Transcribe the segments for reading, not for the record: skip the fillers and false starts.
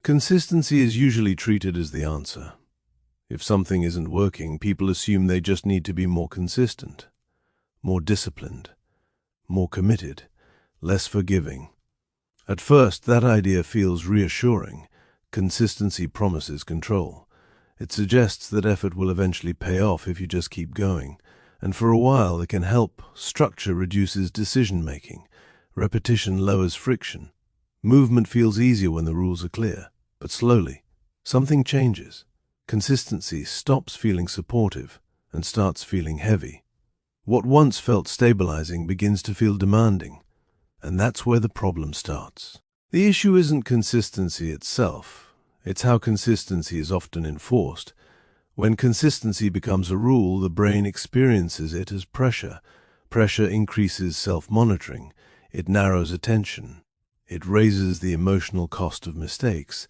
Consistency is usually treated as the answer. If something isn't working, people assume they just need to be more consistent, more disciplined, more committed, less forgiving. At first, that idea feels reassuring. Consistency promises control. It suggests that effort will eventually pay off if you just keep going. And for a while, it can help. Structure reduces decision-making. Repetition lowers friction. Movement feels easier when the rules are clear. But slowly, something changes. Consistency stops feeling supportive and starts feeling heavy. What once felt stabilizing begins to feel demanding. And that's where the problem starts. The issue isn't consistency itself. It's how consistency is often enforced. When consistency becomes a rule, the brain experiences it as pressure. Pressure increases self-monitoring. It narrows attention. It raises the emotional cost of mistakes.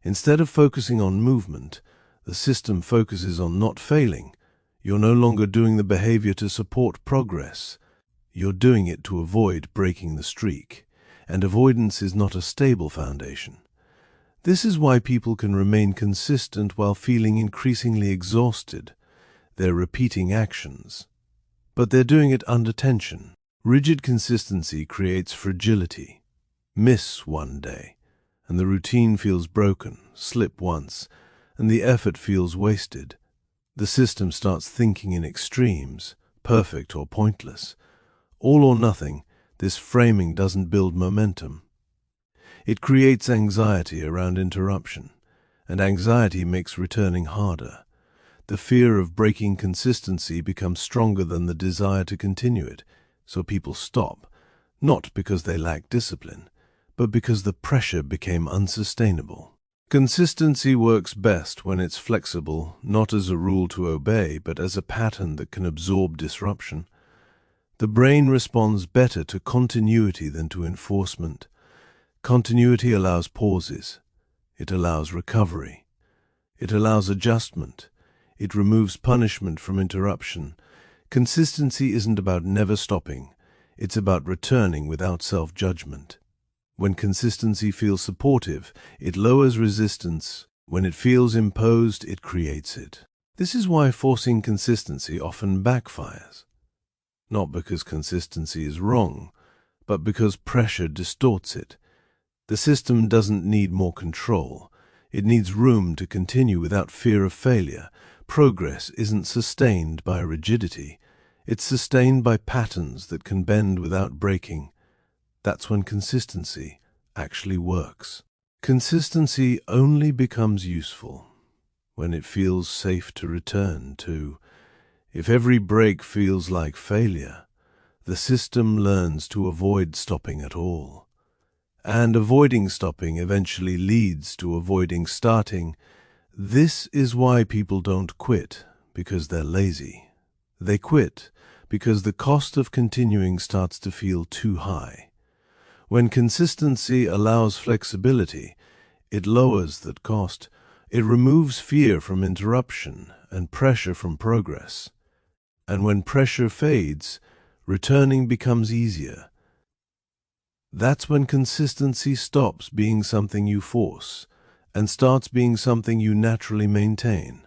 Instead of focusing on movement, the system focuses on not failing. You're no longer doing the behavior to support progress. You're doing it to avoid breaking the streak. And avoidance is not a stable foundation. This is why people can remain consistent while feeling increasingly exhausted. They're repeating actions, but they're doing it under tension. Rigid consistency creates fragility. Miss one day, and the routine feels broken. Slip once, and the effort feels wasted. The system starts thinking in extremes, perfect or pointless. All or nothing. This framing doesn't build momentum. It creates anxiety around interruption, and anxiety makes returning harder. The fear of breaking consistency becomes stronger than the desire to continue it, so people stop, not because they lack discipline, but because the pressure became unsustainable. Consistency works best when it's flexible, not as a rule to obey, but as a pattern that can absorb disruption. The brain responds better to continuity than to enforcement. Continuity allows pauses. It allows recovery. It allows adjustment. It removes punishment from interruption. Consistency isn't about never stopping. It's about returning without self-judgment. When consistency feels supportive, it lowers resistance. When it feels imposed, it creates it. This is why forcing consistency often backfires. Not because consistency is wrong, but because pressure distorts it. The system doesn't need more control. It needs room to continue without fear of failure. Progress isn't sustained by rigidity. It's sustained by patterns that can bend without breaking. That's when consistency actually works. Consistency only becomes useful when it feels safe to return to. If every break feels like failure, the system learns to avoid stopping at all. And avoiding stopping eventually leads to avoiding starting. This is why people don't quit because they're lazy. They quit because the cost of continuing starts to feel too high. When consistency allows flexibility, it lowers that cost. It removes fear from interruption and pressure from progress. And when pressure fades, returning becomes easier. That's when consistency stops being something you force and starts being something you naturally maintain.